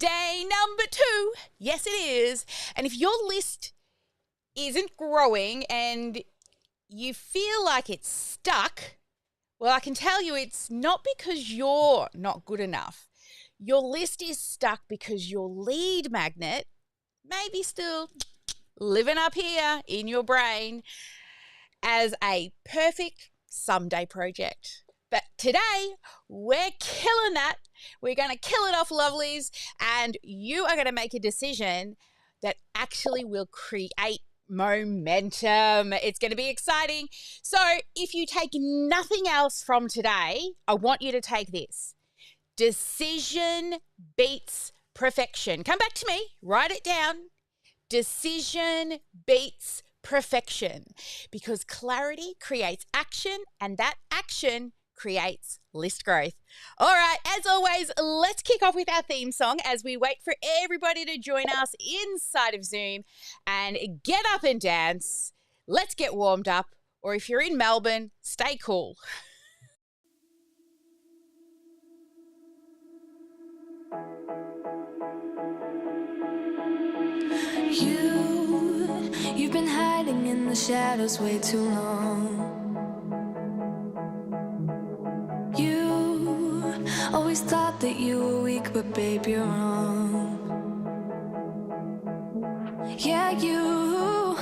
day number 2. Yes, it is. And if your list isn't growing and you feel like it's stuck, well, I can tell you it's not because you're not good enough. Your list is stuck because your lead magnet may be still living up here in your brain as a perfect someday project. But today, we're killing that. We're going to kill it off, lovelies, and you are going to make a decision that actually will create momentum. It's going to be exciting. So if you take nothing else from today, I want you to take this. Decision beats perfection. Come back to me. Write it down. Decision beats perfection, because clarity creates action, and that action creates list growth. All right, as always, let's kick off with our theme song as we wait for everybody to join us inside of Zoom and get up and dance. Let's get warmed up, or if you're in Melbourne, stay cool. You've been hiding in the shadows way too long. You always thought that you were weak, but babe, you're wrong. Yeah, you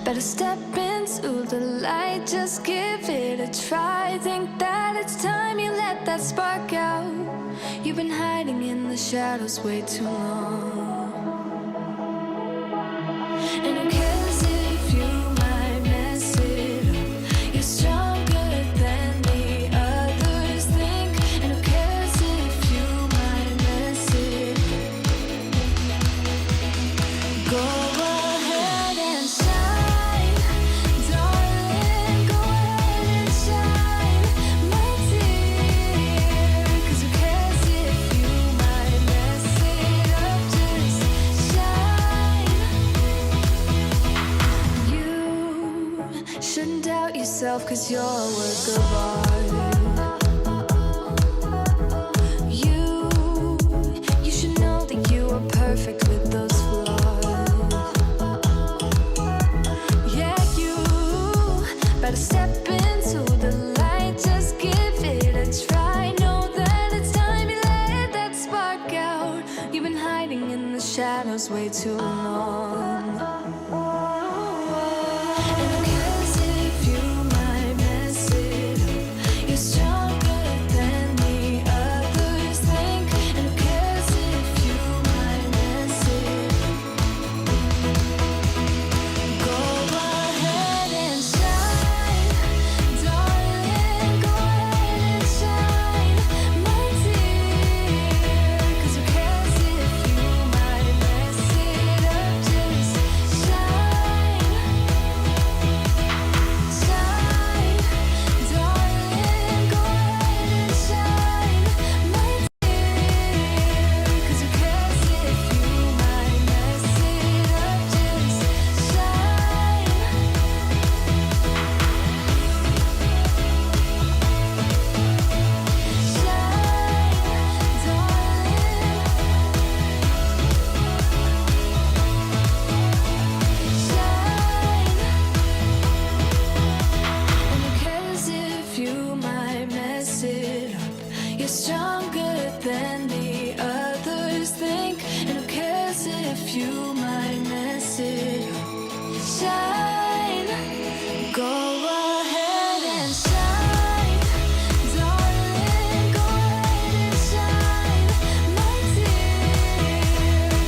better step into the light, just give it a try. Think that it's time you let that spark out. You've been hiding in the shadows way too long. And who cares if you might mess it up? You're stronger than the others think. And who cares if you might mess it up? Go ahead and shine, darling. Go ahead and shine, my dear. 'Cause who cares if you might mess it up? Just shine. You shouldn't doubt yourself, 'cause you're a work of art. You should know that you are perfect with those flaws. Yeah, you better step into the light, just give it a try. Know that it's time you let that spark out. You've been hiding in the shadows way too long. And who cares if you might mess it up? You're stronger than the others think. And who cares if you might mess it up? Go ahead and shine, darling. Go ahead and shine, my dear. 'Cause who cares if you might mess it up? Just shine, shine, darling. Go ahead and shine, my dear. 'Cause who cares if you might mess it up? Just shine. And who cares if you might mess it up? You're stronger than the others think. And who cares if you might mess it up? Shine, go ahead and shine, darling. Go ahead and shine, my dear.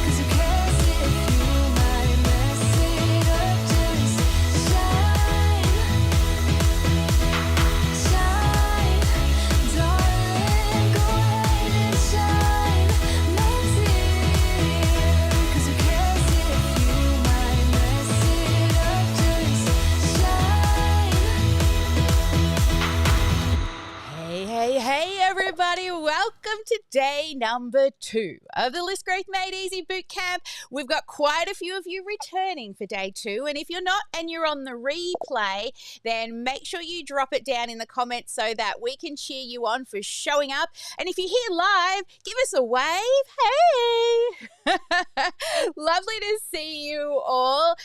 'Cause who cares if you might mess it up? Just shine, shine, darling. Go ahead and shine, my dear. 'Cause who cares if you might mess it up? Just shine. Hey, everybody. Welcome to day number 2 of the List Growth Made Easy Bootcamp. We've got quite a few of you returning for day 2. And if you're not and you're on the replay, then make sure you drop it down in the comments so that we can cheer you on for showing up. And if you're here live, give us a wave. Hey! lovely to see you all.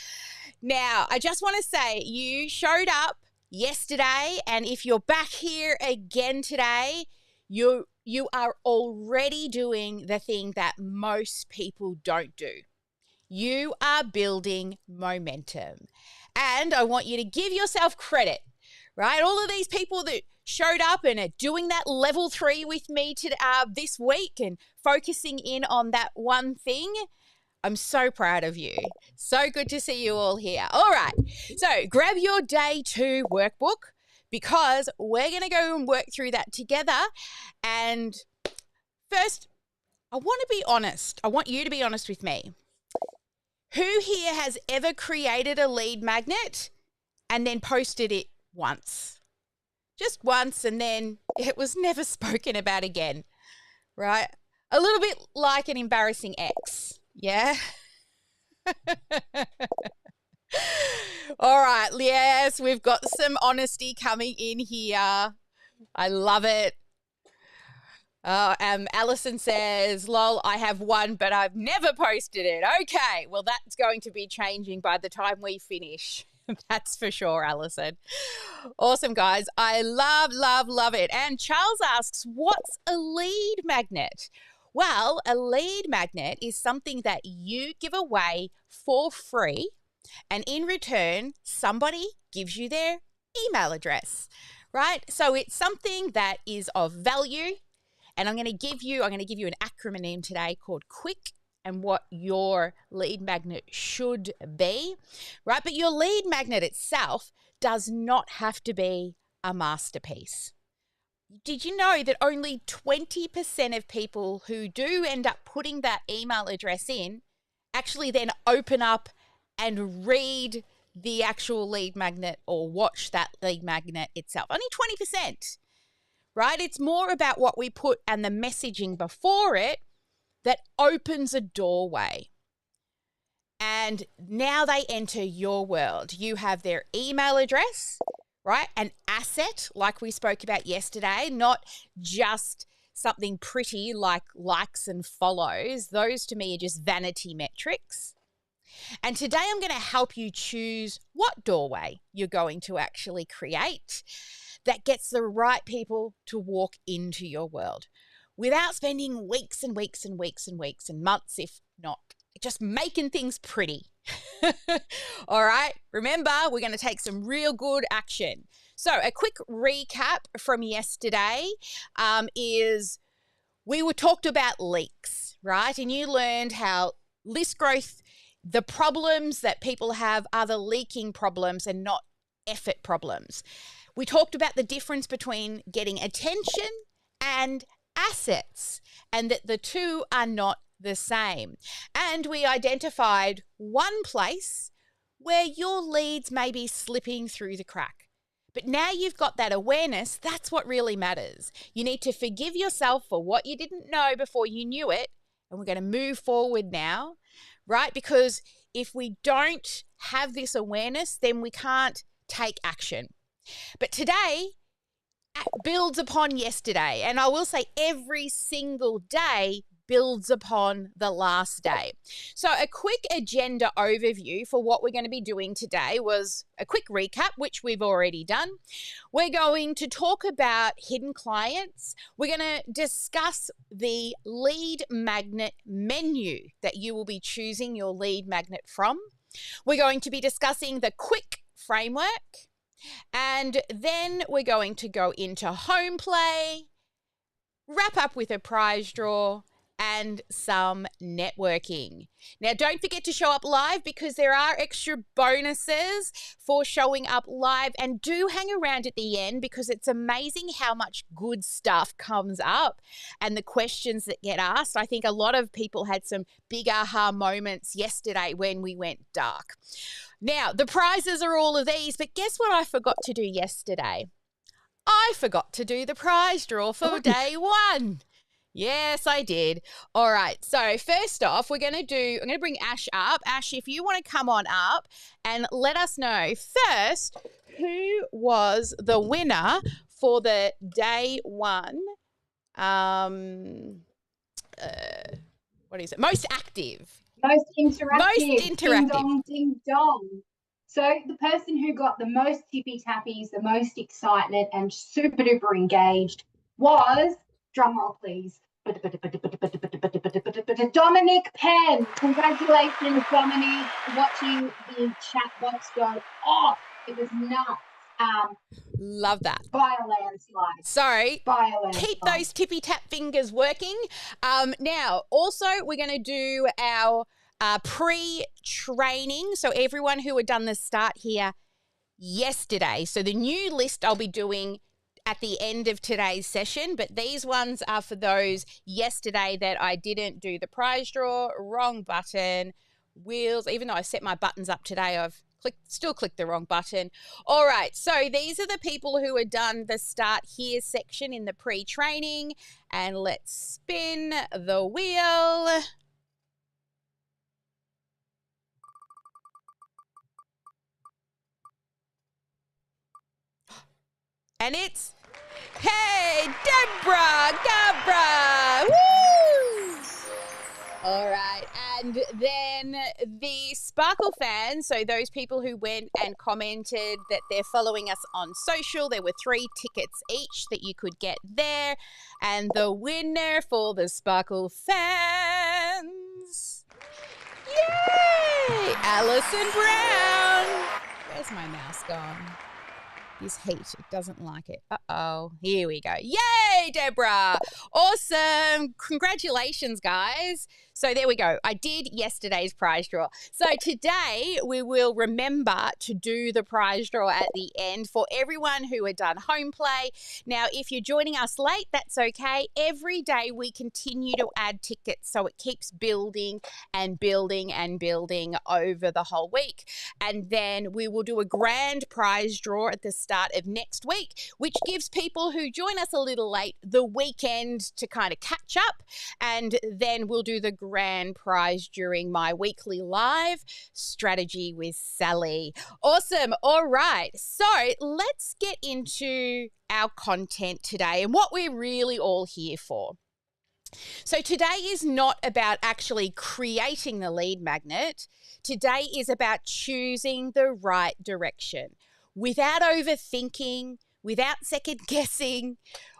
Now, I just want to say you showed up yesterday, and if you're back here again today, you are already doing the thing that most people don't do. You are building momentum. And I want you to give yourself credit, right? All of these people that showed up and are doing that level 3 with me this week and focusing in on that one thing, I'm so proud of you. So good to see you all here. All right, so grab your day 2 workbook because we're going to go and work through that together. And first, I want to be honest. I want you to be honest with me. Who here has ever created a lead magnet and then posted it once? Just once, and then it was never spoken about again, right? A little bit like an embarrassing ex, yeah? All right, yes, we've got some honesty coming in here. I love it. Alison says, lol, I have one, but I've never posted it. Okay, well, that's going to be changing by the time we finish. That's for sure, Alison. Awesome, guys. I love, love, love it. And Charles asks, what's a lead magnet? Well, a lead magnet is something that you give away for free, and in return, somebody gives you their email address, right? So it's something that is of value. And I'm going to give you an acronym today called QUICK and what your lead magnet should be, right? But your lead magnet itself does not have to be a masterpiece. Did you know that only 20% of people who do end up putting that email address in actually then open up and read the actual lead magnet or watch that lead magnet itself? Only 20%. Right? It's more about what we put and the messaging before it that opens a doorway. And now they enter your world. You have their email address, right? An asset like we spoke about yesterday, not just something pretty like likes and follows. Those to me are just vanity metrics. And today I'm going to help you choose what doorway you're going to actually create that gets the right people to walk into your world without spending weeks and weeks and weeks and weeks and months, if not, just making things pretty. All right. Remember, we're going to take some real good action. So a quick recap from yesterday is we were talked about leaks, right? And you learned how list growth, the problems that people have are the leaking problems and not effort problems. We talked about the difference between getting attention and assets and that the two are not the same. And we identified one place where your leads may be slipping through the crack. But now you've got that awareness, that's what really matters. You need to forgive yourself for what you didn't know before you knew it. And we're going to move forward now, right? Because if we don't have this awareness, then we can't take action. But today builds upon yesterday. And I will say every single day builds upon the last day. So a quick agenda overview for what we're going to be doing today was a quick recap, which we've already done. We're going to talk about hidden clients. We're going to discuss the lead magnet menu that you will be choosing your lead magnet from. We're going to be discussing the quick framework. And then we're going to go into home play, wrap up with a prize draw, and some networking. Now, don't forget to show up live because there are extra bonuses for showing up live, and do hang around at the end because it's amazing how much good stuff comes up and the questions that get asked. I think a lot of people had some big aha moments yesterday when we went dark. Now, the prizes are all of these, but guess what I forgot to do yesterday? I forgot to do the prize draw for day 1. Yes, I did. All right. So first off, I'm going to bring Ash up. Ash, if you want to come on up and let us know first who was the winner for the day 1. What is it? Most active. Most interactive. Most Ding interactive. dong, ding dong. So the person who got the most tippy tappies, the most excitement, and super duper engaged was, drumroll please, Dominic Penn. Congratulations, Dominic. Watching the chat box go off. It was nuts. Love that. By a landslide. Sorry. By a landslide. Keep those tippy tap fingers working. Now, also, we're going to do our pre-training. So everyone who had done the start here yesterday. So the new list I'll be doing at the end of today's session, but these ones are for those yesterday that I didn't do the prize draw, wrong button, wheels. Even though I set my buttons up today, I've still clicked the wrong button. All right, so these are the people who had done the start here section in the pre-training, and let's spin the wheel. And it's, hey, Deborah, Gabra, woo! All right, and then the Sparkle fans, so those people who went and commented that they're following us on social, there were 3 tickets each that you could get there, and the winner for the Sparkle fans, yay, Alison Brown. Where's my mouse gone? This heat, it doesn't like it. Uh-oh. Here we go. Yay, Deborah. Awesome. Congratulations, guys. So there we go. I did yesterday's prize draw. So today we will remember to do the prize draw at the end for everyone who had done home play. Now, if you're joining us late, that's okay. Every day we continue to add tickets so it keeps building and building and building over the whole week. And then we will do a grand prize draw at the start of next week, which gives people who join us a little late the weekend to kind of catch up. And then we'll do the grand prize during my weekly live strategy with Sally. Awesome. All right. So let's get into our content today and what we're really all here for. So today is not about actually creating the lead magnet. Today is about choosing the right direction without overthinking, without second guessing,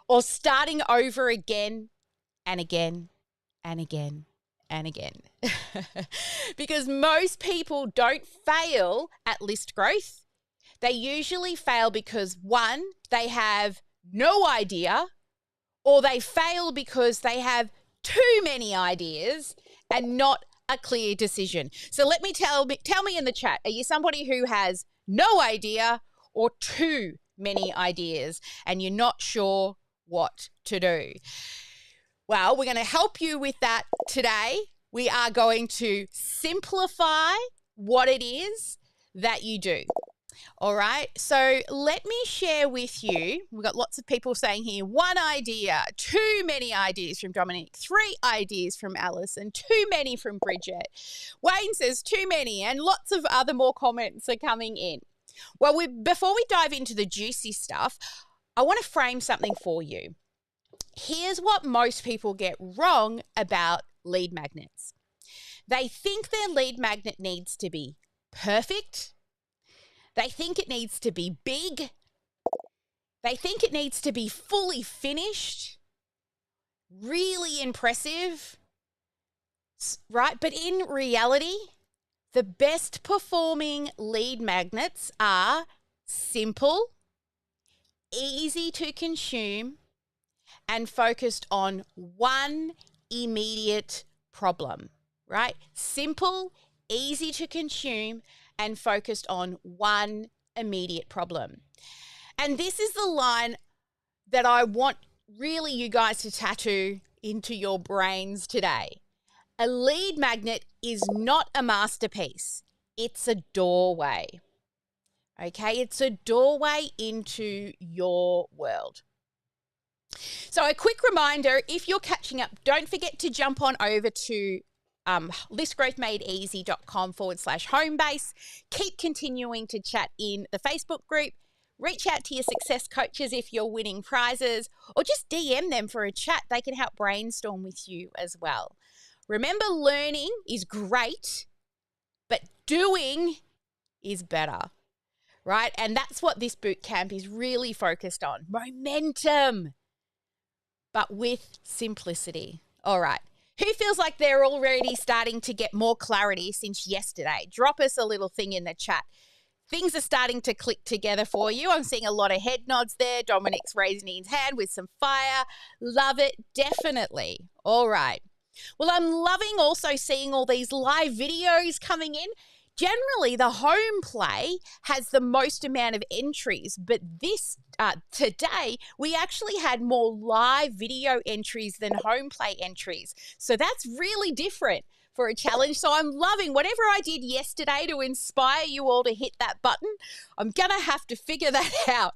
or starting over again and again and again and again. Because most people don't fail at list growth. They usually fail because, one, they have no idea, or they fail because they have too many ideas and not a clear decision. So tell me in the chat, are you somebody who has no idea or too many ideas and you're not sure what to do? Well, we're going to help you with that today. We are going to simplify what it is that you do. All right, so let me share with you, we've got lots of people saying here, 1 idea, too many ideas from Dominic, 3 ideas from Alison, too many from Bridget. Wayne says too many, and lots of other more comments are coming in. Well, before we dive into the juicy stuff, I want to frame something for you. Here's what most people get wrong about lead magnets. They think their lead magnet needs to be perfect. They think it needs to be big. They think it needs to be fully finished, really impressive, right? But in reality, the best performing lead magnets are simple, easy to consume, and focused on one immediate problem, right? Simple, easy to consume, and focused on one immediate problem. And this is the line that I want really you guys to tattoo into your brains today. A lead magnet is not a masterpiece. It's a doorway. Okay, it's a doorway into your world. So a quick reminder, if you're catching up, don't forget to jump on over to listgrowthmadeeasy.com/homebase. Keep continuing to chat in the Facebook group. Reach out to your success coaches if you're winning prizes, or just DM them for a chat. They can help brainstorm with you as well. Remember, learning is great, but doing is better, right? And that's what this boot camp is really focused on. Momentum, but with simplicity. All right. Who feels like they're already starting to get more clarity since yesterday? Drop us a little thing in the chat. Things are starting to click together for you. I'm seeing a lot of head nods there. Dominic's raising his hand with some fire. Love it. Definitely. All right. Well, I'm loving also seeing all these live videos coming in. Generally, the home play has the most amount of entries, but today we actually had more live video entries than home play entries. So that's really different for a challenge. So I'm loving whatever I did yesterday to inspire you all to hit that button. I'm going to have to figure that out,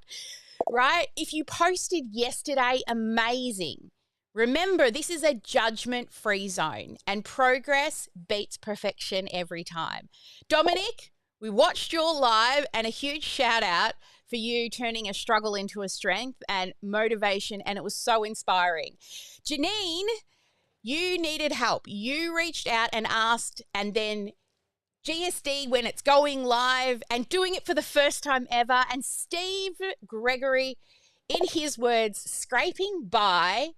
right? If you posted yesterday, amazing. Remember, this is a judgment-free zone and progress beats perfection every time. Dominic, we watched your live and a huge shout out for you turning a struggle into a strength and motivation, and it was so inspiring. Janine, you needed help. You reached out and asked, and then GSD when it's going live and doing it for the first time ever. And Steve Gregory, in his words, scraping by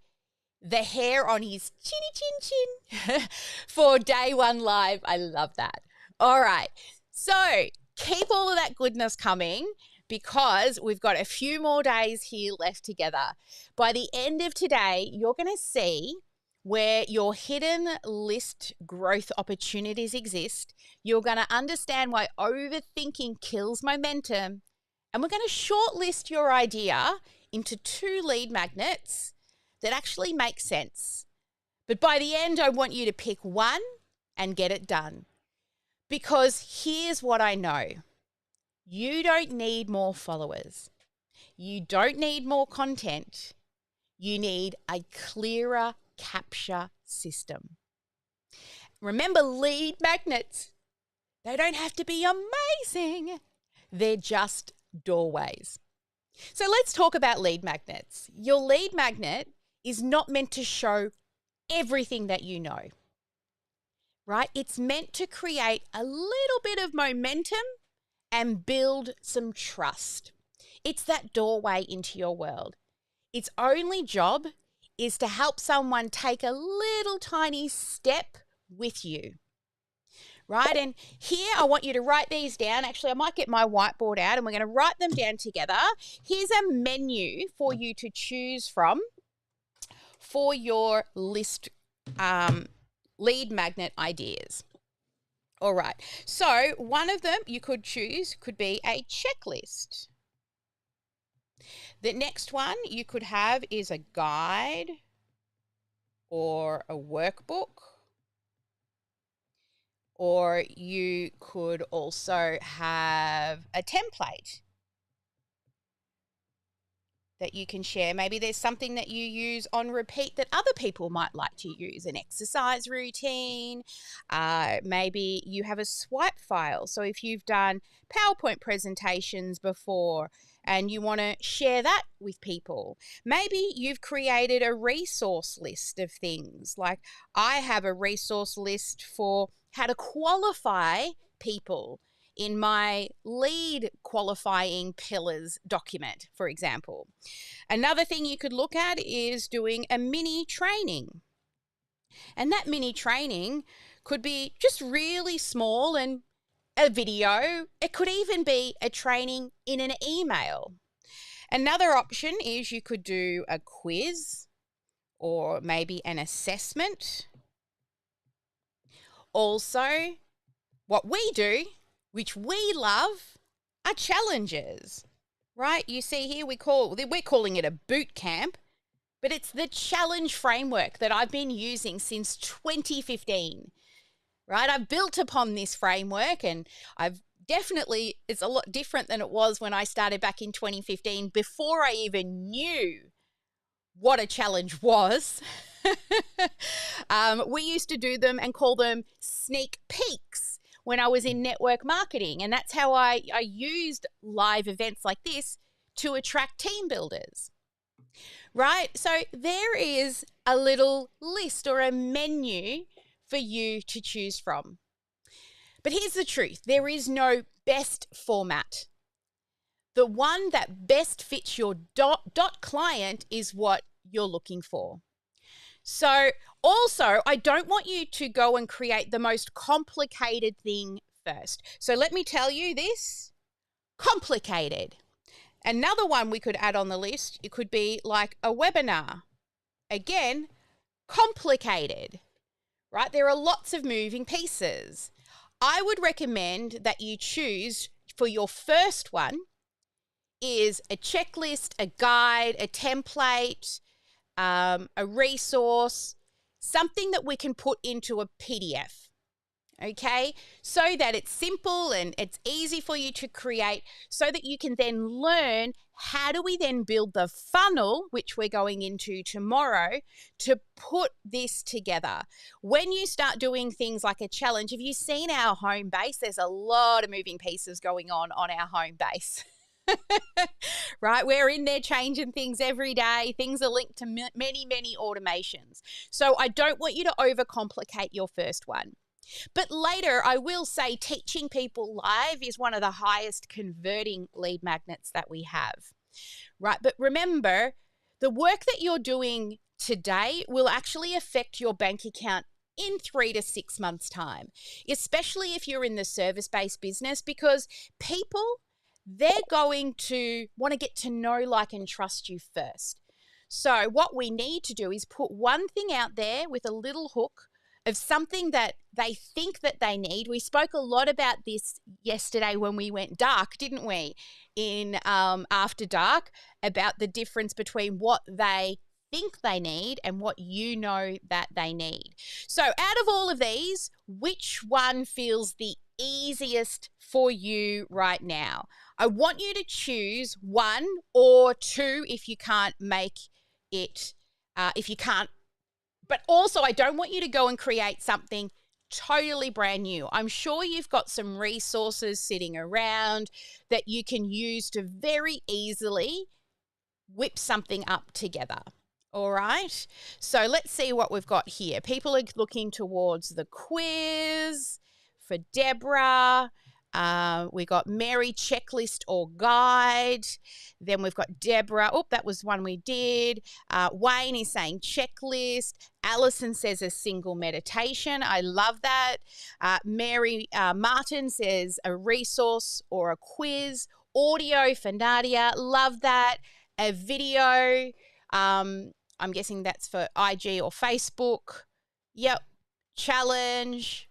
the hair on his chin for day one live. I love that. All right. So keep all of that goodness coming because we've got a few more days here left together. By the end of today, you're going to see where your hidden list growth opportunities exist. You're going to understand why overthinking kills momentum. And we're going to shortlist your idea into 2 lead magnets that actually make sense. But by the end, I want you to pick one and get it done. Because here's what I know. You don't need more followers. You don't need more content. You need a clearer capture system. Remember, lead magnets, they don't have to be amazing. They're just doorways. So let's talk about lead magnets. Your lead magnet is not meant to show everything that you know, right? It's meant to create a little bit of momentum and build some trust. It's that doorway into your world. Its only job is to help someone take a little tiny step with you, right? And here I want you to write these down. Actually, I might get my whiteboard out and we're going to write them down together. Here's a menu for you to choose from for your list lead magnet ideas. All right. So one of them you could choose could be a checklist. The next one you could have is a guide or a workbook. Or you could also have a template that you can share. Maybe there's something that you use on repeat that other people might like to use, an exercise routine. Maybe you have a swipe file. So if you've done PowerPoint presentations before and you want to share that with people, maybe you've created a resource list of things. Like I have a resource list for how to qualify people in my lead qualifying pillars document, for example. Another thing you could look at is doing a mini training. And that mini training could be just really small and a video. It could even be a training in an email. Another option is you could do a quiz or maybe an assessment. Also, what we do, which we love, are challenges, right? You see here we're calling it a boot camp, but it's the challenge framework that I've been using since 2015, right? I've built upon this framework and it's a lot different than it was when I started back in 2015 before I even knew what a challenge was. We used to do them and call them sneak peeks when I was in network marketing. And that's how I used live events like this to attract team builders, right? So there is a little list or a menu for you to choose from. But here's the truth. There is no best format. The one that best fits your dot client is what you're looking for. So also, I don't want you to go and create the most complicated thing first. So let me tell you this, complicated. Another one we could add on the list, it could be like a webinar. Again, complicated, right? There are lots of moving pieces. I would recommend that you choose for your first one is a checklist, a guide, a template, a resource, something that we can put into a PDF, okay? So that it's simple and it's easy for you to create so that you can then learn how do we then build the funnel, which we're going into tomorrow, to put this together. When you start doing things like a challenge, have you seen our home base? There's a lot of moving pieces going on our home base. Right? We're in there changing things every day. Things are linked to many, many automations. So I don't want you to overcomplicate your first one. But later, I will say teaching people live is one of the highest converting lead magnets that we have, right? But remember, the work that you're doing today will actually affect your bank account in 3 to 6 months' time, especially if you're in the service-based business, because people, they're going to want to get to know, like, and trust you first. So what we need to do is put one thing out there with a little hook of something that they think that they need. We spoke a lot about this yesterday when we went dark, didn't we, in After Dark, about the difference between what they think they need and what you know that they need. So out of all of these, which one feels the easiest for you right now? I want you to choose one or two if you can't make it, if you can't. But also, I don't want you to go and create something totally brand new. I'm sure you've got some resources sitting around that you can use to very easily whip something up together. All right. So let's see what we've got here. People are looking towards the quiz for Deborah. We got Mary, checklist or guide. Then we've got Deborah. Oh, that was one we did. Wayne is saying checklist. Alison says a single meditation. I love that. Mary Martin says a resource or a quiz. Audio for Nadia. Love that. A video. I'm guessing that's for IG or Facebook. Yep. Challenge.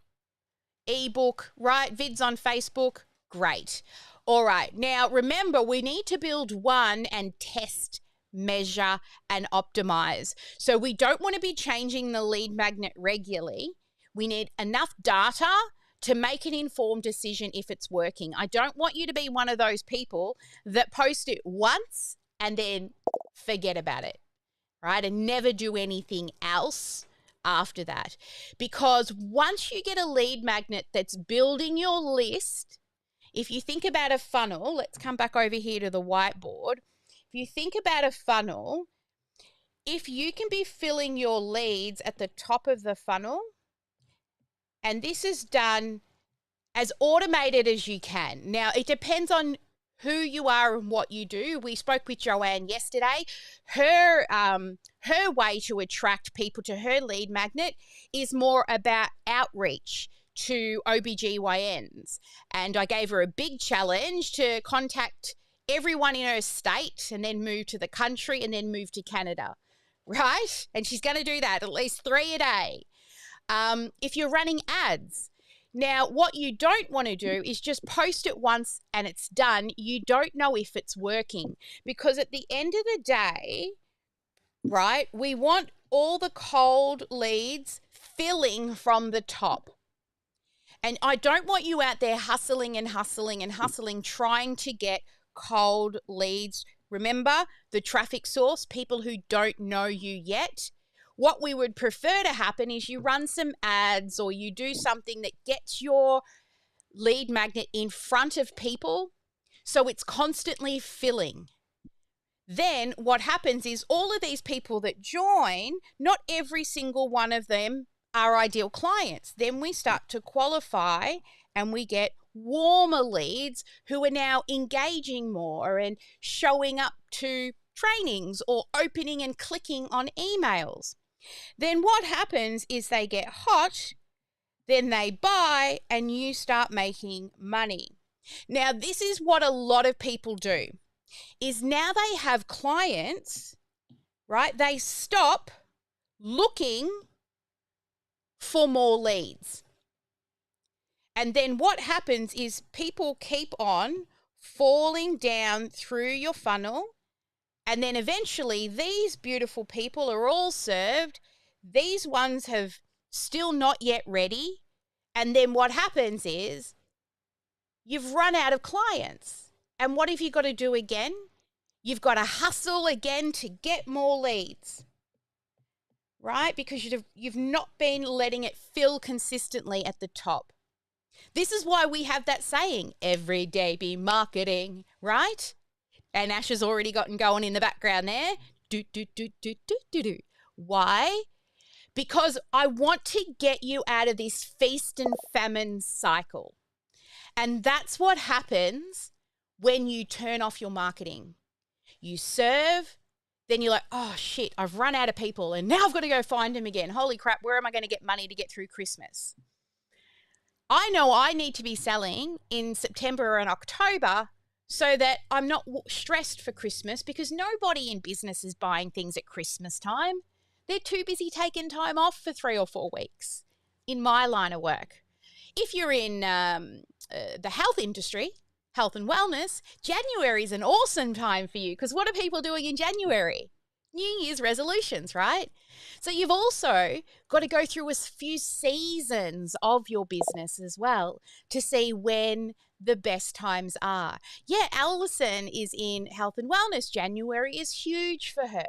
Ebook, right? Vids on Facebook. Great. All right. Now, remember, we need to build one and test, measure, and optimize. So we don't want to be changing the lead magnet regularly. We need enough data to make an informed decision if it's working. I don't want you to be one of those people that post it once and then forget about it, right? And never do anything else after that. Because once you get a lead magnet that's building your list, if you think about a funnel, let's come back over here to the whiteboard. If you think about a funnel, if you can be filling your leads at the top of the funnel, and this is done as automated as you can. Now, it depends on who you are and what you do. We spoke with Joanne yesterday. Her way to attract people to her lead magnet is more about outreach to OBGYNs. And I gave her a big challenge to contact everyone in her state and then move to the country and then move to Canada, right? And she's going to do that, at least 3 a day. If you're running ads, now, what you don't want to do is just post it once and it's done. You don't know if it's working, because at the end of the day, right, we want all the cold leads filling from the top. And I don't want you out there hustling and hustling and hustling, trying to get cold leads. Remember, the traffic source, people who don't know you yet. What we would prefer to happen is you run some ads or you do something that gets your lead magnet in front of people so it's constantly filling. Then what happens is all of these people that join, not every single one of them our ideal clients. Then we start to qualify and we get warmer leads who are now engaging more and showing up to trainings or opening and clicking on emails. Then what happens is they get hot, then they buy, and you start making money. Now, this is what a lot of people do, is now they have clients, right? They stop looking for more leads. And then what happens is people keep on falling down through your funnel. And then eventually these beautiful people are all served. These ones have still not yet ready. And then what happens is you've run out of clients. And what have you got to do again? You've got to hustle again to get more leads, right? Because you've not been letting it fill consistently at the top. This is why we have that saying, every day be marketing, right? And Ash has already gotten going in the background there. Do, do, do, do, do, do, do. Why? Because I want to get you out of this feast and famine cycle. And that's what happens when you turn off your marketing. You serve, then you're like, oh shit, I've run out of people and now I've got to go find them again. Holy crap, where am I going to get money to get through Christmas? I know I need to be selling in September and October so that I'm not stressed for Christmas, because nobody in business is buying things at Christmas time. They're too busy taking time off for 3 or 4 weeks in my line of work. If you're in the health industry, health and wellness, January is an awesome time for you, because what are people doing in January? New Year's resolutions, right? So you've also got to go through a few seasons of your business as well to see when the best times are. Yeah, Alison is in health and wellness. January is huge for her.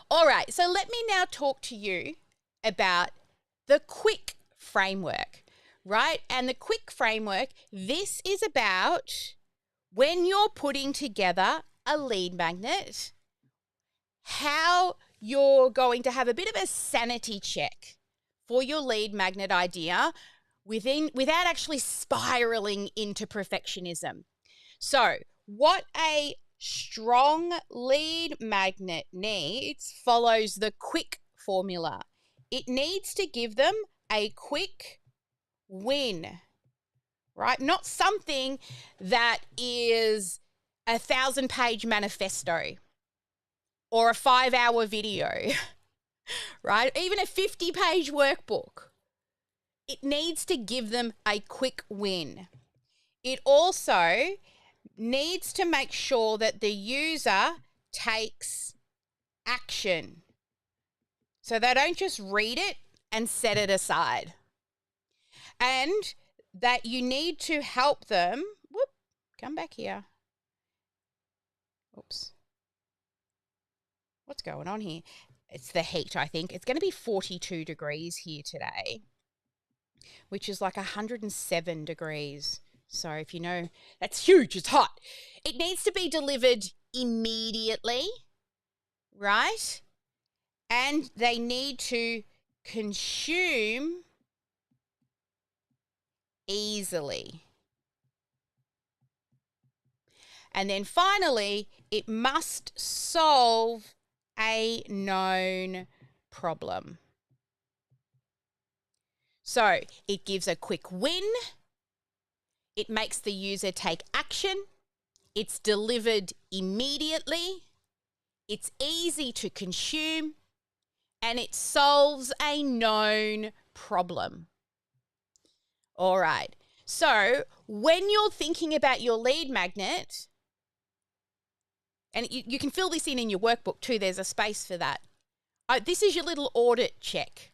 All right, so let me now talk to you about the quick framework, right? And the quick framework, this is about when you're putting together a lead magnet, how you're going to have a bit of a sanity check for your lead magnet idea without actually spiraling into perfectionism. So, what a strong lead magnet needs follows the quick formula. It needs to give them a quick win, right? Not something that is a 1,000-page manifesto or a 5-hour video, right? Even a 50-page workbook. It needs to give them a quick win. It also needs to make sure that the user takes action. So they don't just read it and set it aside. And that you need to help them, come back here. Oops. What's going on here? It's the heat, I think. It's going to be 42 degrees here today, which is like 107 degrees. So if you know, that's huge. It's hot. It needs to be delivered immediately, right? And they need to consume easily. And then finally, it must solve a known problem. So it gives a quick win. It makes the user take action. It's delivered immediately. It's easy to consume. And it solves a known problem. All right. So when you're thinking about your lead magnet, and you can fill this in your workbook too, there's a space for that. This is your little audit check.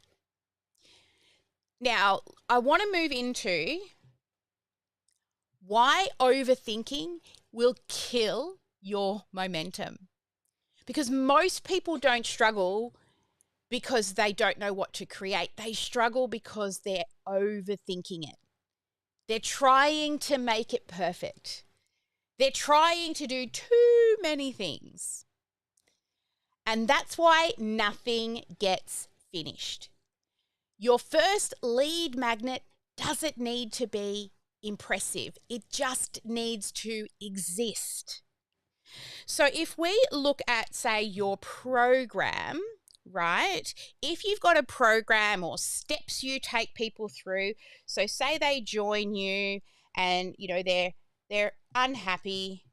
Now, I want to move into why overthinking will kill your momentum. Because most people don't struggle because they don't know what to create. They struggle because they're overthinking it. They're trying to make it perfect. They're trying to do too many things. And that's why nothing gets finished. Your first lead magnet doesn't need to be impressive. It just needs to exist. So if we look at, say, your program, right? If you've got a program or steps you take people through, so say they join you and, they're unhappy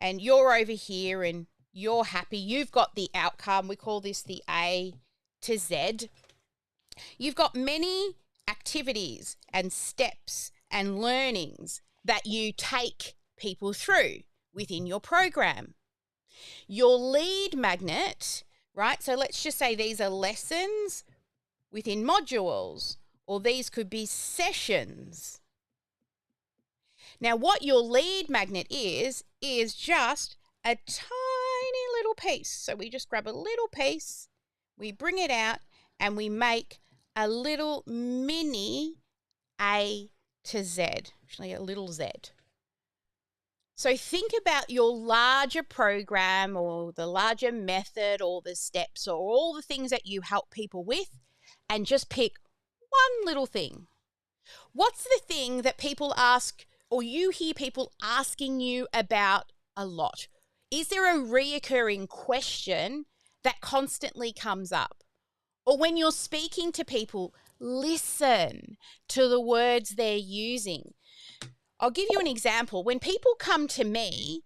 and you're over here and you're happy, you've got the outcome. We call this the A to Z. You've got many activities and steps and learnings that you take people through within your program. Your lead magnet, right? So let's just say these are lessons within modules, or these could be sessions. Now, what your lead magnet is just a tiny little piece. So we just grab a little piece, we bring it out, and we make a little mini A to Z, actually a little Z. So think about your larger program or the larger method or the steps or all the things that you help people with, and just pick one little thing. What's the thing that people ask or you hear people asking you about a lot? Is there a reoccurring question that constantly comes up? Or when you're speaking to people, listen to the words they're using. I'll give you an example. When people come to me,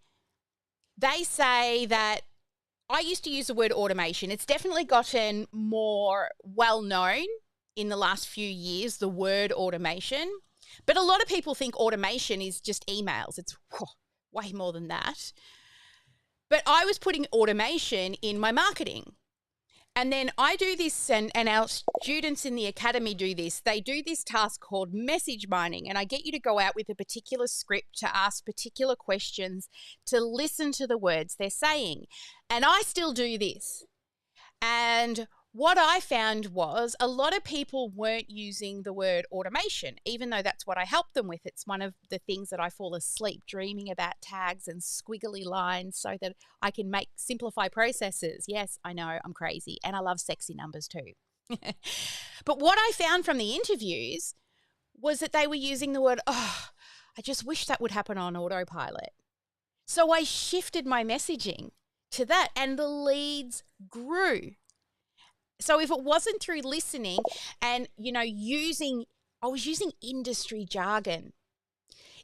they say that I used to use the word automation. It's definitely gotten more well-known in the last few years, the word automation. But a lot of people think automation is just emails. It's way more than that. But I was putting automation in my marketing. And then I do this, and our students in the academy do this. They do this task called message mining, and I get you to go out with a particular script to ask particular questions, to listen to the words they're saying. And I still do this. And what I found was a lot of people weren't using the word automation, even though that's what I help them with. It's one of the things that I fall asleep dreaming about, tags and squiggly lines, so that I can simplify processes. Yes, I know, I'm crazy, and I love sexy numbers too. But what I found from the interviews was that they were using the word, I just wish that would happen on autopilot. So I shifted my messaging to that, and the leads grew. So if it wasn't through listening and, I was using industry jargon.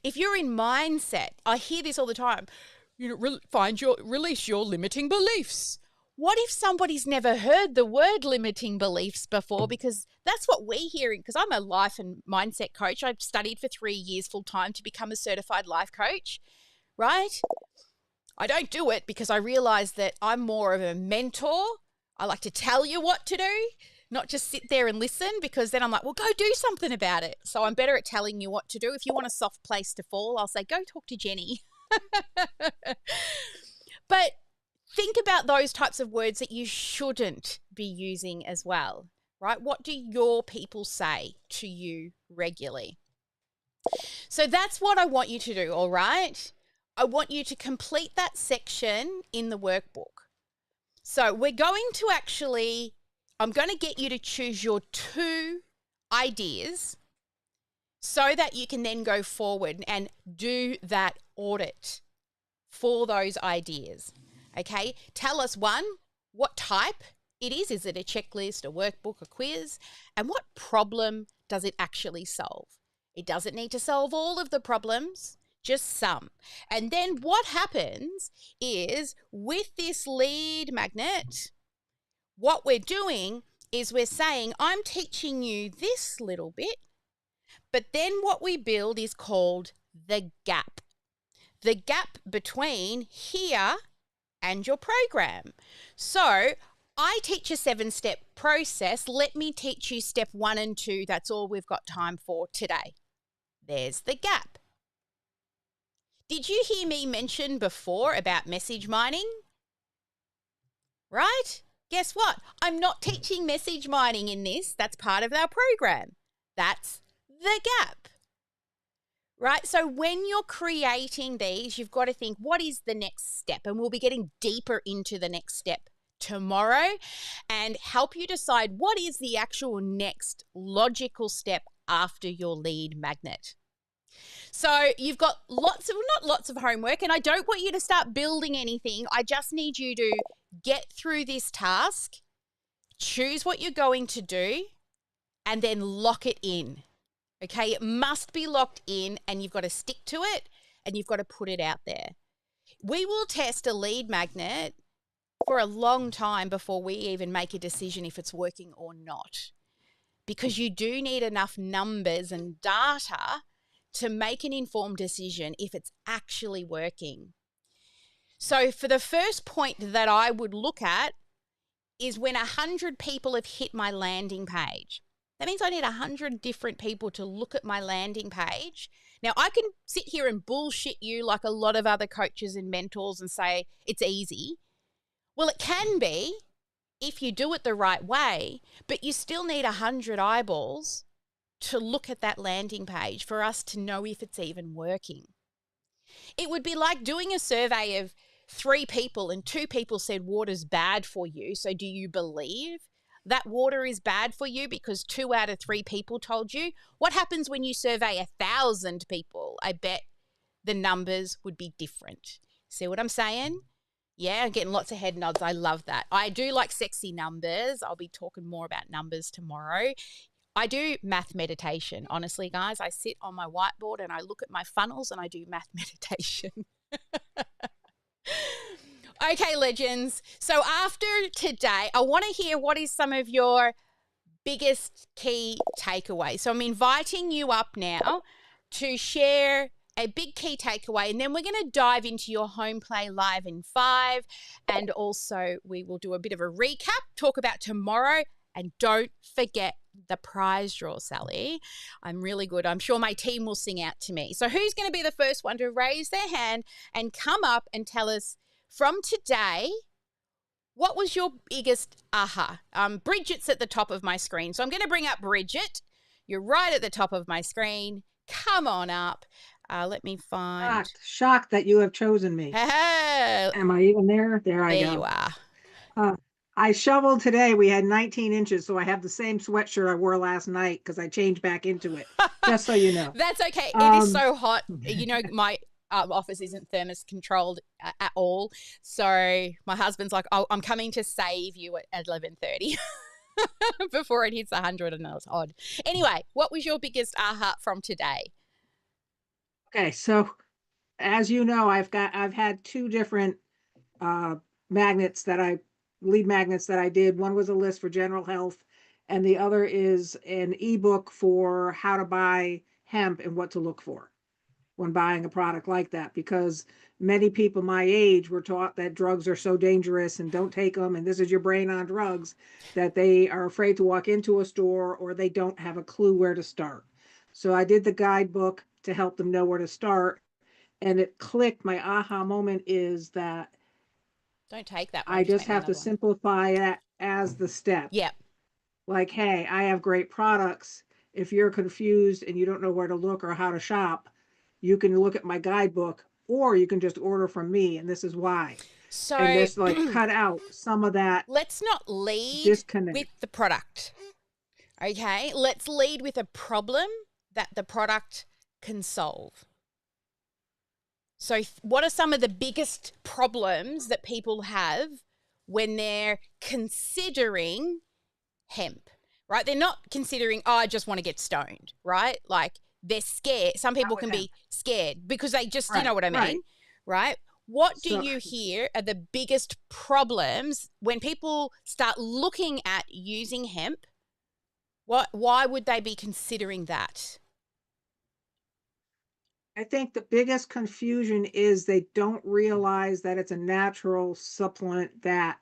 If you're in mindset, I hear this all the time, release your limiting beliefs. What if somebody's never heard the word limiting beliefs before? Because that's what we're hearing, because I'm a life and mindset coach. I've studied for 3 years full time to become a certified life coach, right? I don't do it because I realize that I'm more of a mentor. I like to tell you what to do, not just sit there and listen, because then I'm like, well, go do something about it. So I'm better at telling you what to do. If you want a soft place to fall, I'll say, go talk to Jenny. But think about those types of words that you shouldn't be using as well, right? What do your people say to you regularly? So that's what I want you to do, all right? I want you to complete that section in the workbook. So we're going to I'm going to get you to choose your 2 ideas so that you can then go forward and do that audit for those ideas. Okay? Tell us, 1, what type it is. Is it a checklist, a workbook, a quiz? And what problem does it actually solve? It doesn't need to solve all of the problems, just some. And then what happens is with this lead magnet, what we're doing is we're saying, I'm teaching you this little bit, but then what we build is called the gap. The gap between here and your program. So I teach a 7-step process. Let me teach you step 1 and 2. That's all we've got time for today. There's the gap. Did you hear me mention before about message mining? Right? Guess what? I'm not teaching message mining in this. That's part of our program. That's the gap. Right? So when you're creating these, you've got to think, what is the next step? And we'll be getting deeper into the next step tomorrow and help you decide what is the actual next logical step after your lead magnet. So you've got not lots of homework, and I don't want you to start building anything. I just need you to get through this task, choose what you're going to do, and then lock it in. Okay, it must be locked in, and you've got to stick to it, and you've got to put it out there. We will test a lead magnet for a long time before we even make a decision if it's working or not, because you do need enough numbers and data to make an informed decision if it's actually working. So for the first point that I would look at is when 100 people have hit my landing page. That means I need 100 different people to look at my landing page. Now, I can sit here and bullshit you like a lot of other coaches and mentors and say it's easy. Well, it can be if you do it the right way, but you still need 100 eyeballs to look at that landing page for us to know if it's even working. It would be like doing a survey of 3 people and 2 people said water's bad for you. So do you believe that water is bad for you because 2 out of 3 people told you? What happens when you survey 1,000 people? I bet the numbers would be different. See what I'm saying? Yeah, I'm getting lots of head nods. I love that. I do like sexy numbers. I'll be talking more about numbers tomorrow. I do math meditation. Honestly, guys, I sit on my whiteboard and I look at my funnels and I do math meditation. Okay, legends. So after today, I want to hear what is some of your biggest key takeaways. So I'm inviting you up now to share a big key takeaway, and then we're going to dive into your home play live in 5, and also we will do a bit of a recap, talk about tomorrow, and don't forget the prize draw, Sally. I'm really good. I'm sure my team will sing out to me. So who's going to be the first one to raise their hand and come up and tell us from today, what was your biggest aha? Bridget's at the top of my screen. So I'm going to bring up Bridget. You're right at the top of my screen. Come on up. Let me find. Shocked that you have chosen me. Am I even there? There I go. There you are. I shoveled today. We had 19 inches, so I have the same sweatshirt I wore last night because I changed back into it, just so you know. That's okay. It is so hot. You know, my office isn't thermos controlled at all. So my husband's like, oh, I'm coming to save you at 11:30 before it hits 100, and that was odd. Anyway, what was your biggest aha from today? Okay, so as you know, I've had 2 different lead magnets that I did. One was a list for general health, and the other is an ebook for how to buy hemp and what to look for when buying a product like that, because many people my age were taught that drugs are so dangerous and don't take them, and this is your brain on drugs, that they are afraid to walk into a store or they don't have a clue where to start. So I did the guidebook to help them know where to start, and it clicked. My aha moment is that don't take that one. I just have to simplify it as the step. Yep. Like, hey, I have great products. If you're confused and you don't know where to look or how to shop, you can look at my guidebook, or you can just order from me, and this is why. So and just like cut out some of that. Let's not lead disconnect with the product. Okay, let's lead with a problem that the product can solve. So what are some of the biggest problems that people have when they're considering hemp, right? They're not considering, oh, I just want to get stoned, right? Like they're scared. Some people can be scared because they just, you know what I mean, right? What do you hear are the biggest problems when people start looking at using hemp? Why would they be considering that? I think the biggest confusion is they don't realize that it's a natural supplement that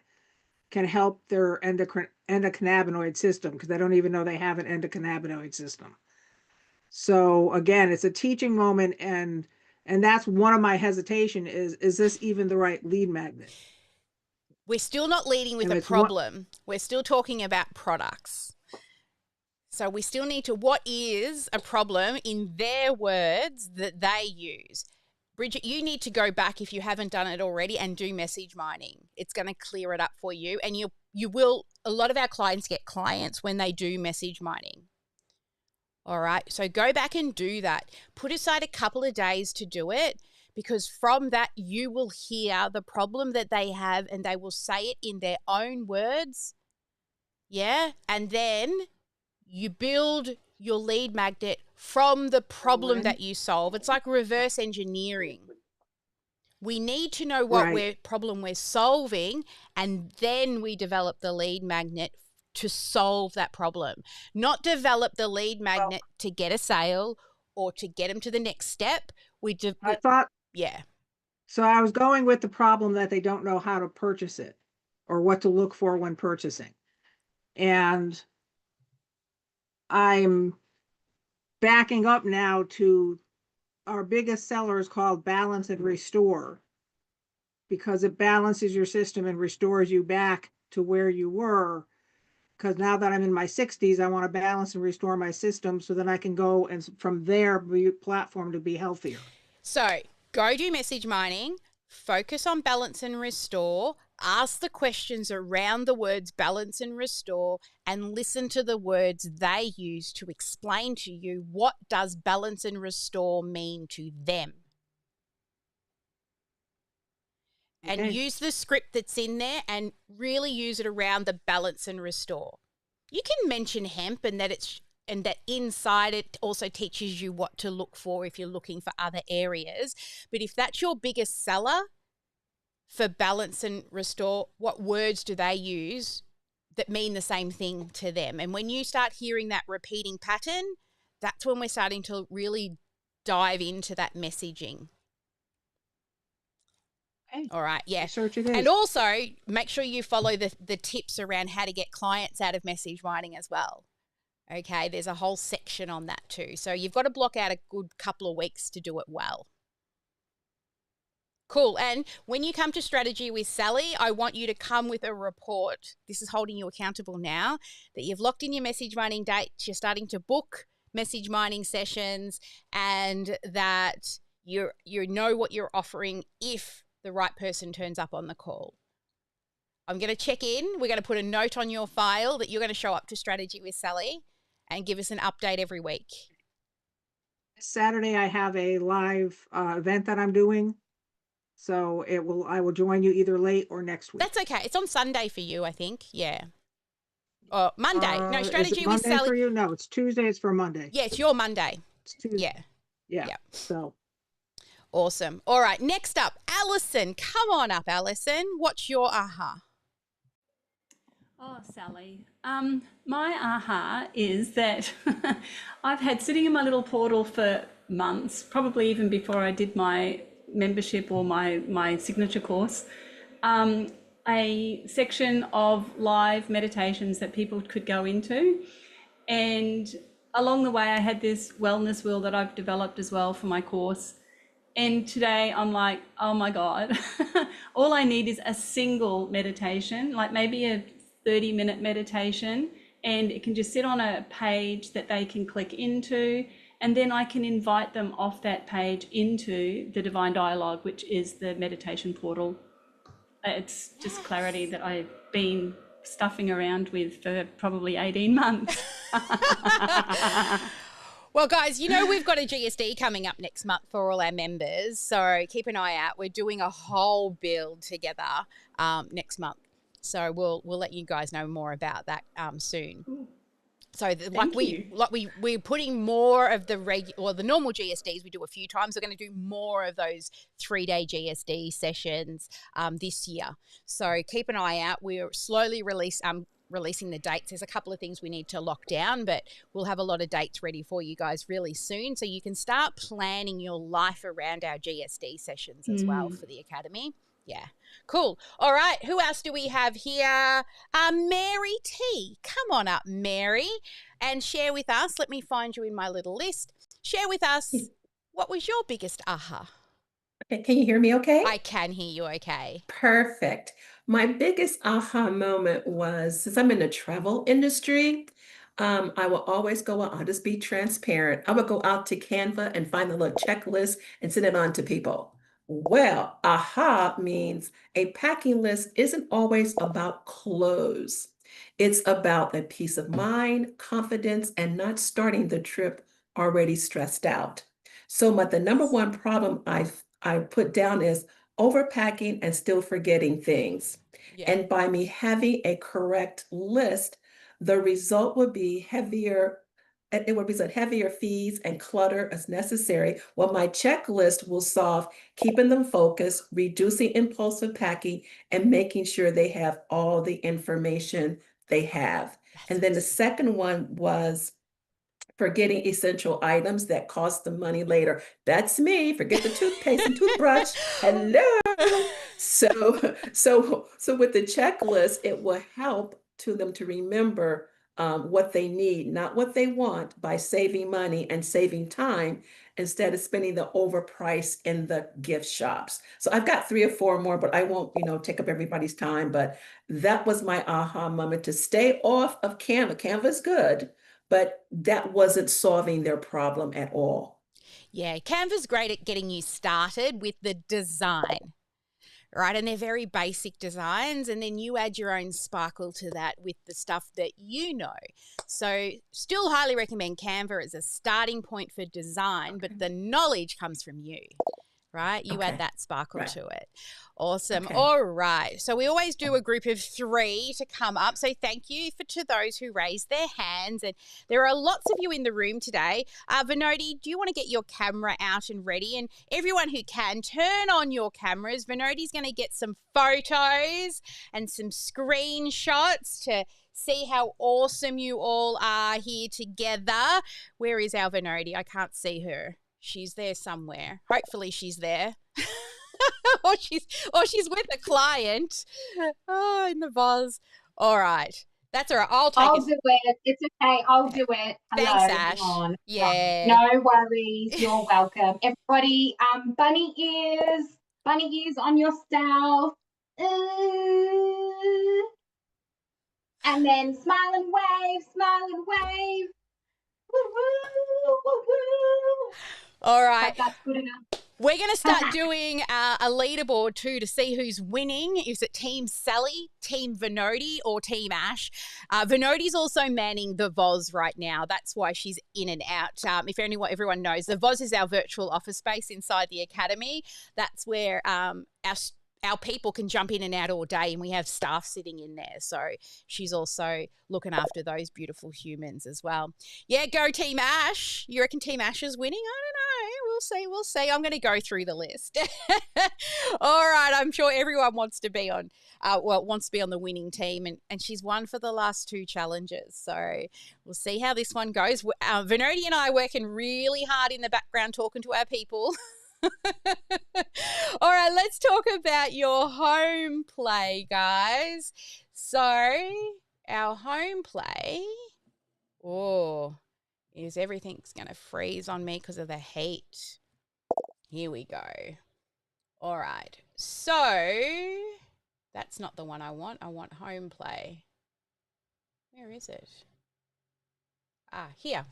can help their endocannabinoid system, because they don't even know they have an endocannabinoid system. So again, it's a teaching moment, and that's one of my hesitation is this even the right lead magnet? We're still not leading with a problem. We're still talking about products. So we still need to, what is a problem in their words that they use? Bridget, you need to go back if you haven't done it already and do message mining. It's going to clear it up for you. And you will, a lot of our clients get clients when they do message mining. All right. So go back and do that. Put aside a couple of days to do it, because from that you will hear the problem that they have and they will say it in their own words. Yeah. And then you build your lead magnet from the problem that you solve. It's like reverse engineering. We need to know what problem we're solving, and then we develop the lead magnet to solve that problem. Not develop the lead magnet to get a sale or to get them to the next step. I thought, yeah. So I was going with the problem that they don't know how to purchase it or what to look for when purchasing. And I'm backing up now to our biggest seller is called Balance and Restore, because it balances your system and restores you back to where you were. Because now that I'm in my 60s, I want to balance and restore my system so that I can go and from there be platform to be healthier. So go do message mining, focus on balance and restore, ask the questions around the words balance and restore, and listen to the words they use to explain to you what does balance and restore mean to them. And use the script that's in there and really use it around the balance and restore. You can mention hemp and that inside it also teaches you what to look for if you're looking for other areas. But if that's your biggest seller for balance and restore, what words do they use that mean the same thing to them? And when you start hearing that repeating pattern, that's when we're starting to really dive into that messaging. All right, yeah. Research it is. And also make sure you follow the tips around how to get clients out of message mining as well. Okay, there's a whole section on that too. So you've got to block out a good couple of weeks to do it well. Cool. And when you come to Strategy with Sally, I want you to come with a report. This is holding you accountable now, that you've locked in your message mining dates, you're starting to book message mining sessions, and that you know what you're offering if the right person turns up on the call. I'm going to check in. We're going to put a note on your file that you're going to show up to Strategy with Sally and give us an update every week. Saturday, I have a live event that I'm doing. So I will join you either late or next week. That's okay. It's on Sunday for you, I think. Yeah. Or Monday. No, Strategy is it with Monday Sally. For you? No, it's Tuesday. It's for Monday. Yeah, it's your Monday. It's Tuesday. Yeah. So. Awesome. All right. Next up, Alison. Come on up, Alison. What's your aha? Oh, Sally. My aha is that I've had sitting in my little portal for months, probably even before I did my membership or my signature course, a section of live meditations that people could go into. And along the way, I had this wellness wheel that I've developed as well for my course. And today I'm like, oh my God, all I need is a single meditation, like maybe a 30-minute meditation, and it can just sit on a page that they can click into, and then I can invite them off that page into the Divine Dialogue, which is the meditation portal. It's just clarity that I've been stuffing around with for probably 18 months. Well, guys, you know we've got a GSD coming up next month for all our members, so keep an eye out. We're doing a whole build together next month, so we'll let you guys know more about that soon. So we're putting more of the normal GSDs we do a few times. We're going to do more of those 3-day GSD sessions this year. So keep an eye out. We're slowly releasing the dates. There's a couple of things we need to lock down, but we'll have a lot of dates ready for you guys really soon, so you can start planning your life around our GSD sessions as well for the Academy. Yeah, cool. All right, who else do we have here? Mary T. Come on up, Mary, and share with us. Let me find you in my little list. Share with us, what was your biggest aha? Okay, can you hear me okay? I can hear you okay. Perfect. My biggest aha moment was, since I'm in the travel industry, I will always go out, I'll just be transparent. I would go out to Canva and find a little checklist and send it on to people. Well, aha means a packing list isn't always about clothes. It's about a peace of mind, confidence, and not starting the trip already stressed out. So, the number one problem I put down is overpacking and still forgetting things. Yeah. And by me having a correct list, the result would be heavier. It would result heavier fees and clutter as necessary. Well, my checklist will solve keeping them focused, reducing impulsive packing, and making sure they have all the information they have. That's And then the awesome. second one was forgetting essential items that cost them money later. That's me. Forget the toothpaste and toothbrush. Hello. So with the checklist, it will help to them to remember what they need, not what they want, by saving money and saving time instead of spending the overprice in the gift shops. So I've got 3 or 4 more, but I won't, take up everybody's time. But that was my aha moment, to stay off of Canva. Canva's good, but that wasn't solving their problem at all. Yeah, Canva's great at getting you started with the design, right? And they're very basic designs, and then you add your own sparkle to that with the stuff that you know. So still highly recommend Canva as a starting point for design, but the knowledge comes from you, right? You add Okay. that sparkle Right. to it. Awesome. Okay. All right. So we always do a group of 3 to come up. So thank you to those who raised their hands. And there are lots of you in the room today. Vinodi, do you want to get your camera out and ready? And everyone who can, turn on your cameras. Vinodi's going to get some photos and some screenshots to see how awesome you all are here together. Where is our Vinodi? I can't see her. She's there somewhere. Hopefully she's there. or she's with a client. Oh, in the Voz. All right. That's all right. I'll do it. It's okay. I'll do it. Hello. Thanks, Ash. Come on. Yeah. No worries. You're welcome. Everybody, bunny ears on yourself. And then smile and wave, smile and wave. Woo, woo, woo, woo. All right. But that's good enough. We're going to start doing a leaderboard too to see who's winning. Is it Team Sally, Team Vinodi, or Team Ash? Vinodi's also manning the Voz right now. That's why she's in and out. If everyone knows, the Voz is our virtual office space inside the academy. That's where our people can jump in and out all day, and we have staff sitting in there. So she's also looking after those beautiful humans as well. Yeah, go Team Ash. You reckon Team Ash is winning? I don't know. We'll see. I'm going to go through the list. All right. I'm sure everyone wants to be on the winning team, and she's won for the last 2 challenges. So we'll see how this one goes. Vinodi and I are working really hard in the background talking to our people. All right, let's talk about your home play, guys. So our home play, is everything's going to freeze on me because of the heat. Here we go. All right, so that's not the one I want. I want home play. Where is it? Here.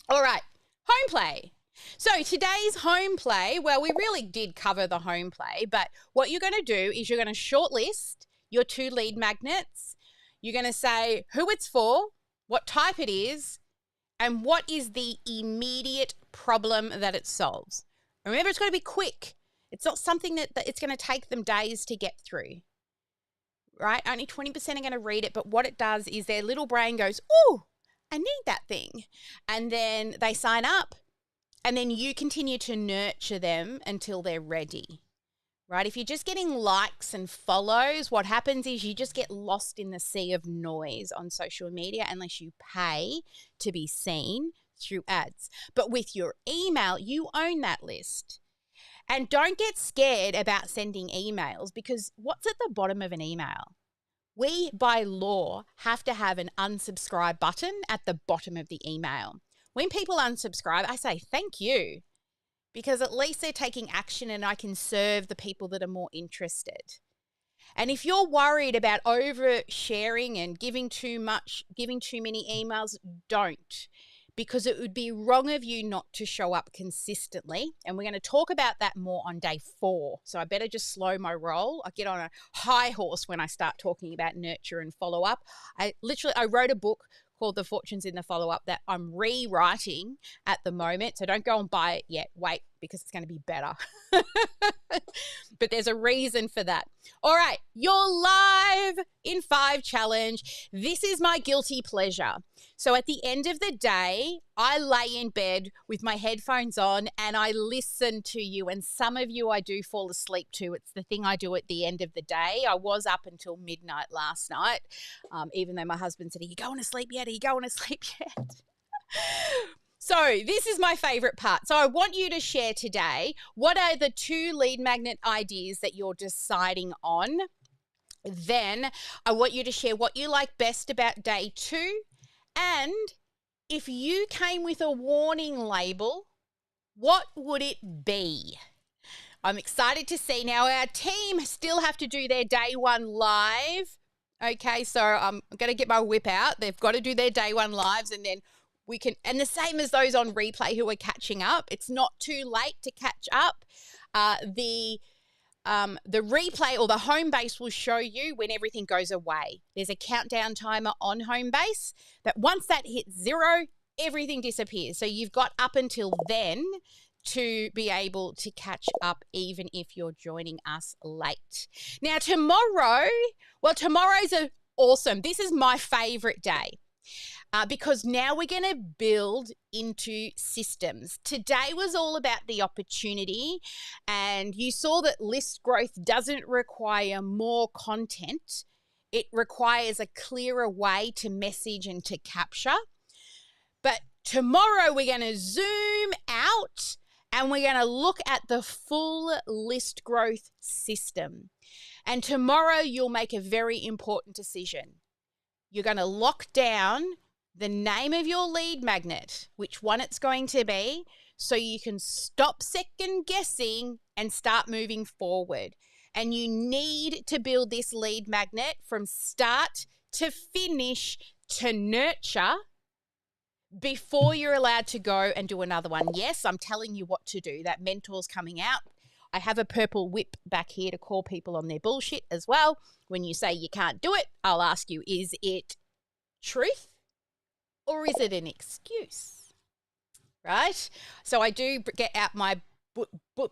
All right, home play. So today's home play, well, we really did cover the home play, but what you're going to do is you're going to shortlist your 2 lead magnets. You're going to say who it's for, what type it is, and what is the immediate problem that it solves. Remember, it's got to be quick. It's not something that it's going to take them days to get through, right? Only 20% are going to read it, but what it does is their little brain goes, "Ooh, I need that thing." And then they sign up. And then you continue to nurture them until they're ready, right? If you're just getting likes and follows, what happens is you just get lost in the sea of noise on social media unless you pay to be seen through ads. But with your email, you own that list. And don't get scared about sending emails, because what's at the bottom of an email? We, by law, have to have an unsubscribe button at the bottom of the email. When people unsubscribe, I say thank you, because at least they're taking action and I can serve the people that are more interested. And if you're worried about oversharing and giving too many emails, don't, because it would be wrong of you not to show up consistently. And we're going to talk about that more on day 4. So I better just slow my roll. I get on a high horse when I start talking about nurture and follow up. I wrote a book called The Fortunes in the Follow-Up that I'm rewriting at the moment. So don't go and buy it yet. Wait, because it's going to be better. But there's a reason for that. All right, your live in 5 challenge. This is my guilty pleasure. So at the end of the day, I lay in bed with my headphones on and I listen to you. And some of you I do fall asleep to. It's the thing I do at the end of the day. I was up until midnight last night, even though my husband said, "Are you going to sleep yet? Are you going to sleep yet?" So this is my favorite part. So I want you to share today, what are the 2 lead magnet ideas that you're deciding on? Then I want you to share what you like best about day 2. And if you came with a warning label, what would it be? I'm excited to see. Now, our team still have to do their day 1 live. Okay, so I'm going to get my whip out. They've got to do their day 1 lives, and then we can, and the same as those on replay who are catching up. It's not too late to catch up. The replay or the home base will show you when everything goes away. There's a countdown timer on home base, but once that hits 0, everything disappears. So you've got up until then to be able to catch up, even if you're joining us late. Now, tomorrow's awesome. This is my favorite day. Because now we're going to build into systems. Today was all about the opportunity, and you saw that list growth doesn't require more content. It requires a clearer way to message and to capture. But tomorrow we're going to zoom out and we're going to look at the full list growth system. And tomorrow you'll make a very important decision. You're going to lock down the name of your lead magnet, which one it's going to be, so you can stop second guessing and start moving forward. And you need to build this lead magnet from start to finish to nurture before you're allowed to go and do another one. Yes, I'm telling you what to do. That mentor's coming out. I have a purple whip back here to call people on their bullshit as well. When you say you can't do it, I'll ask you, is it truth? Or is it an excuse, right? So I do get out my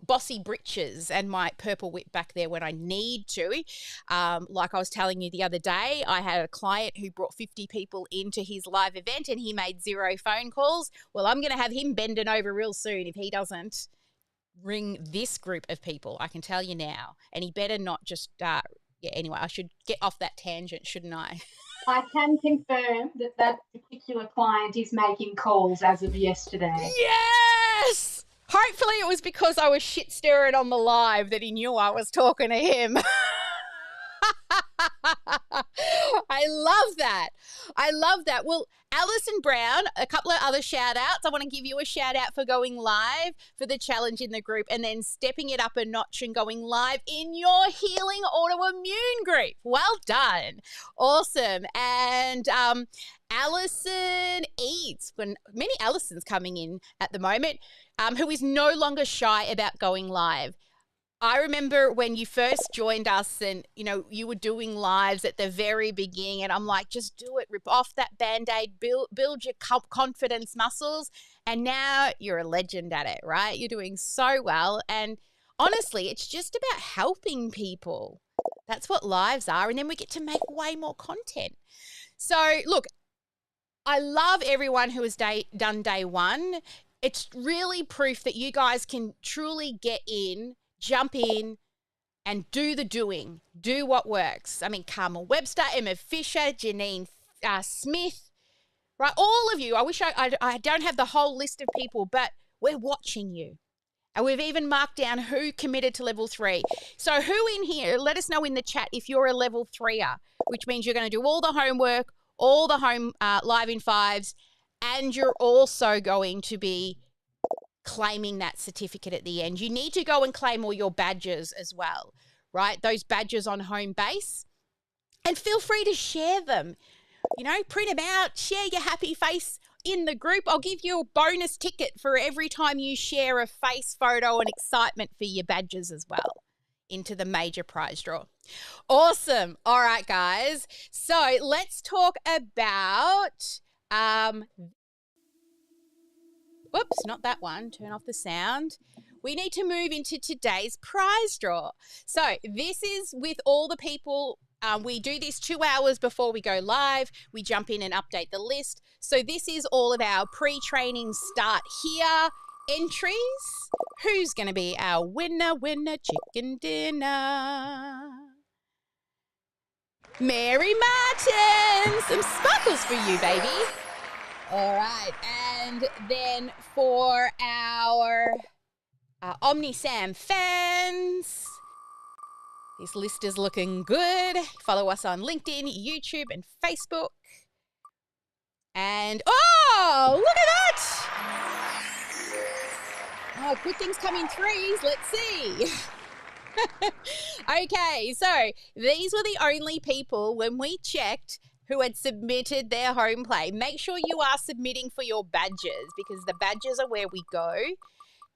bossy britches and my purple whip back there when I need to. Like I was telling you the other day, I had a client who brought 50 people into his live event and he made 0 phone calls. Well, I'm going to have him bending over real soon if he doesn't ring this group of people. I can tell you now. And he better not just, anyway, I should get off that tangent, shouldn't I? I can confirm that that particular client is making calls as of yesterday. Yes! Hopefully it was because I was shit stirring on the live that he knew I was talking to him. I love that. I love that. Well, Alison Brown, a couple of other shout outs. I want to give you a shout out for going live for the challenge in the group and then stepping it up a notch and going live in your healing autoimmune group. Well done. Awesome. And Alison Eads, when many Alisons coming in at the moment, who is no longer shy about going live. I remember when you first joined us and, you were doing lives at the very beginning and I'm like, just do it, rip off that Band-Aid, build your confidence muscles. And now you're a legend at it, right? You're doing so well. And honestly, it's just about helping people. That's what lives are. And then we get to make way more content. So look, I love everyone who has done day 1. It's really proof that you guys can truly get in, jump in and do the doing. Do what works. I mean, Carmel Webster, Emma Fisher, Janine Smith, right? All of you. I wish I don't have the whole list of people, but we're watching you. And we've even marked down who committed to level 3. So who in here, let us know in the chat if you're a level 3er, which means you're going to do all the homework, all the home live in 5s, and you're also going to be claiming that certificate at the end. You need to go and claim all your badges as well, right? Those badges on home base. And feel free to share them. You know, print them out, share your happy face in the group. I'll give you a bonus ticket for every time you share a face photo and excitement for your badges as well into the major prize draw. Awesome. All right, guys. So let's talk about, whoops, not that one. Turn off the sound. We need to move into today's prize draw. So this is with all the people. We do this 2 hours before we go live. We jump in and update the list. So this is all of our pre-training start here entries. Who's going to be our winner chicken dinner? Mary Martin. Some sparkles for you, baby. All right. And then for our OmniSam fans, this list is looking good. Follow us on LinkedIn, YouTube, and Facebook. And, oh, look at that. Oh, good things come in threes. Let's see. Okay, so these were the only people when we checked who had submitted their home play. Make sure you are submitting for your badges, because the badges are where we go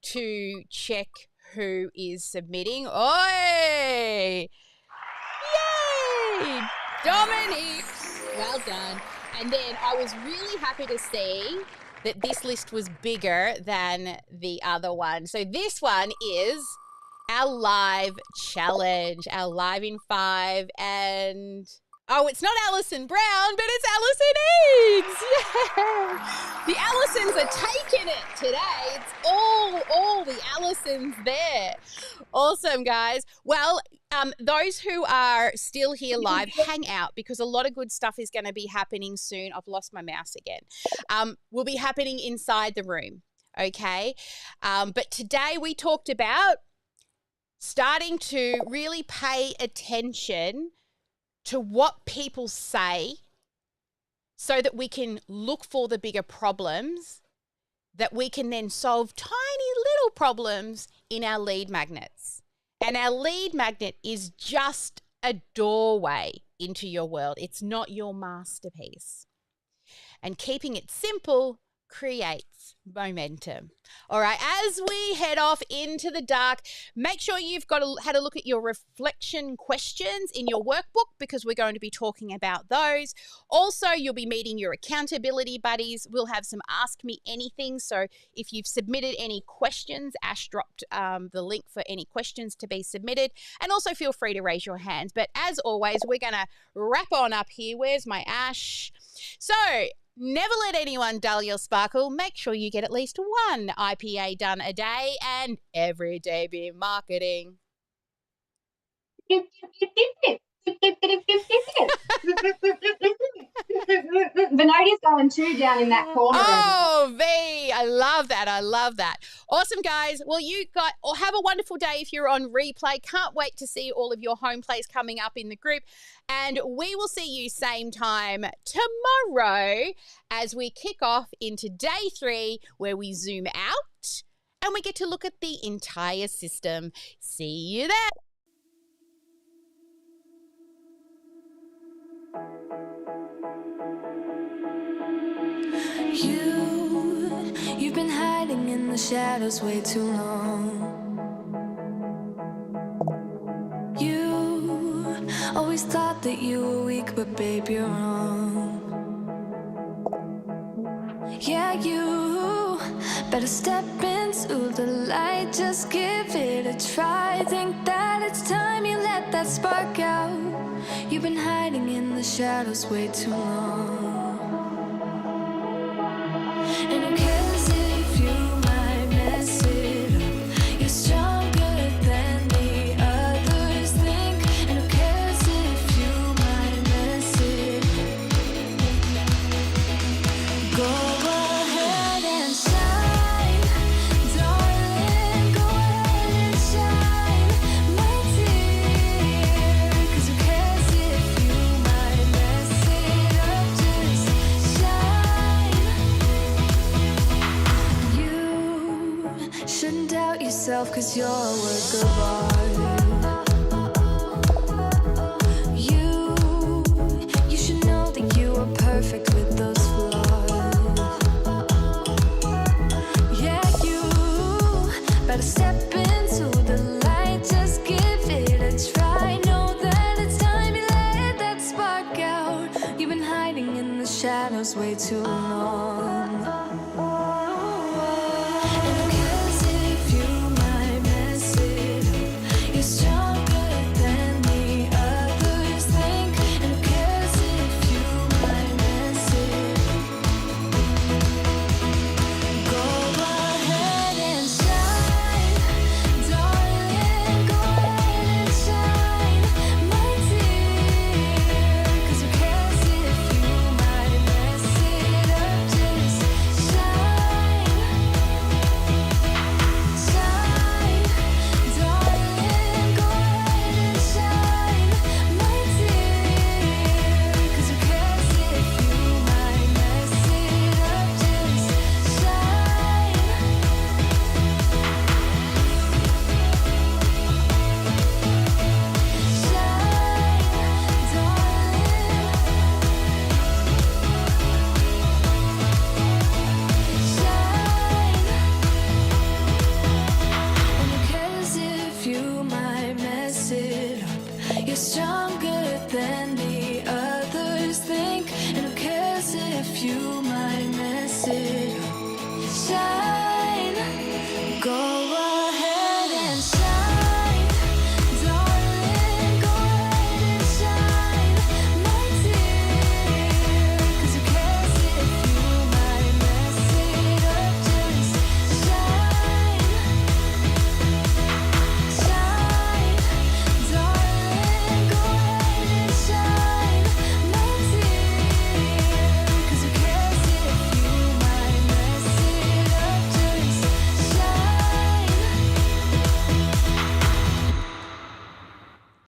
to check who is submitting. Oi! Yay! Dominique! Well done. And then I was really happy to see that this list was bigger than the other one. So this one is our live challenge, our live in 5, and oh, it's not Alison Brown, but it's Alison Eads. Yeah. The Alisons are taking it today. It's all the Alisons there. Awesome, guys. Well, those who are still here live, hang out, because a lot of good stuff is going to be happening soon. I've lost my mouse again. Will be happening inside the room, okay? But today we talked about starting to really pay attention to what people say so that we can look for the bigger problems that we can then solve tiny little problems in our lead magnets. And our lead magnet is just a doorway into your world. It's not your masterpiece. And keeping it simple creates momentum. All right, as we head off into the dark, make sure you've had a look at your reflection questions in your workbook, because we're going to be talking about those. Also, you'll be meeting your accountability buddies. We'll have some Ask Me Anything. So if you've submitted any questions, Ash dropped the link for any questions to be submitted. And also feel free to raise your hands. But as always, we're going to wrap on up here. Where's my Ash? So never let anyone dull your sparkle. Make sure you get at least one IPA done a day, and every day be marketing. Vinodia's going too down in that corner. Oh, V, I love that. I love that. Awesome, guys. Well, have a wonderful day if you're on replay. Can't wait to see all of your home plays coming up in the group. And we will see you same time tomorrow as we kick off into day 3, where we zoom out and we get to look at the entire system. See you there. You've been hiding in the shadows way too long. You always thought that you were weak, but babe, you're wrong. Yeah, you better step into the light, just give it a try. Think that it's time you let that spark out. You've been hiding in the shadows way too long. And who cares if you might mess it up? You're stronger than the others think. And who cares if you might mess it up? Go ahead and shine, darling. Go ahead and shine, my dear. 'Cause who cares if you might mess it up? Just shine. You shouldn't doubt yourself, 'cause you're a work of art. gotta step in